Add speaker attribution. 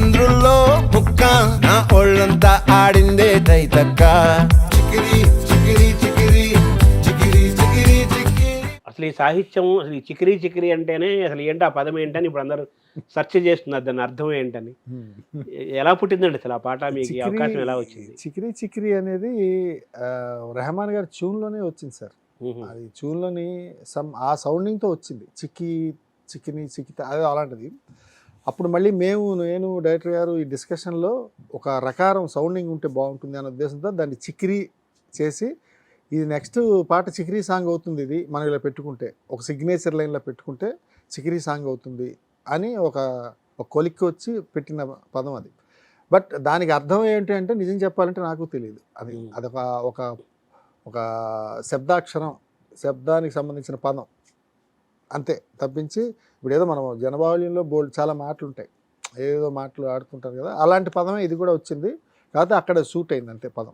Speaker 1: చంద్రుల్లో బుక్క నా ఒళ్ళంతా ఆడిందే తైతక్క చికిరి చికిరి చికిరి చికిరి చికిరి చికిరి.
Speaker 2: అసలు ఈ సాహిత్యం అసలు ఈ చికిరీ చికిరీ అంటేనే అసలు ఏంటి ఆ పదం ఏంటని ఇప్పుడు అందరూ సెర్చ్ చేస్తున్నారు దాని అర్థం ఏంటని. ఎలా పుట్టిందండి అసలు ఆ పాట, మీకు ఈ అవకాశం ఎలా వచ్చింది?
Speaker 3: చికిరి చికిరి అనేది రెహమాన్ గారి ట్యూన్లోనే వచ్చింది సార్. అది ట్యూన్లోని ఆ సౌండింగ్తో వచ్చింది. చిక్కి చికిని చికిత అదే అలాంటిది. అప్పుడు మళ్ళీ నేను డైరెక్టర్ గారు ఈ డిస్కషన్లో ఒక రకారం సౌండింగ్ ఉంటే బాగుంటుంది అనే ఉద్దేశంతో దాన్ని చికిరి చేసి, ఇది నెక్స్ట్ పాట చికిరీ సాంగ్ అవుతుంది, ఇది మనం ఇలా పెట్టుకుంటే ఒక సిగ్నేచర్ లైన్లో పెట్టుకుంటే చికిరీ సాంగ్ అవుతుంది అని ఒక కొలిక్కి వచ్చి పెట్టిన పదం అది. బట్ దానికి అర్థం ఏంటి అంటే నిజం చెప్పాలంటే నాకు తెలియదు. అదొక ఒక ఒక శబ్దాక్షరం, శబ్దానికి సంబంధించిన పదం అంతే తప్పించి, ఇప్పుడు ఏదో మనం జనబాహుళ్యంలో చాలా మాటలు ఉంటాయి, ఏదో మాటలు ఆడుతుంటారు కదా, అలాంటి పదమే ఇది కూడా వచ్చింది. కాకపోతే అక్కడ సూట్ అయింది అంతే పదం.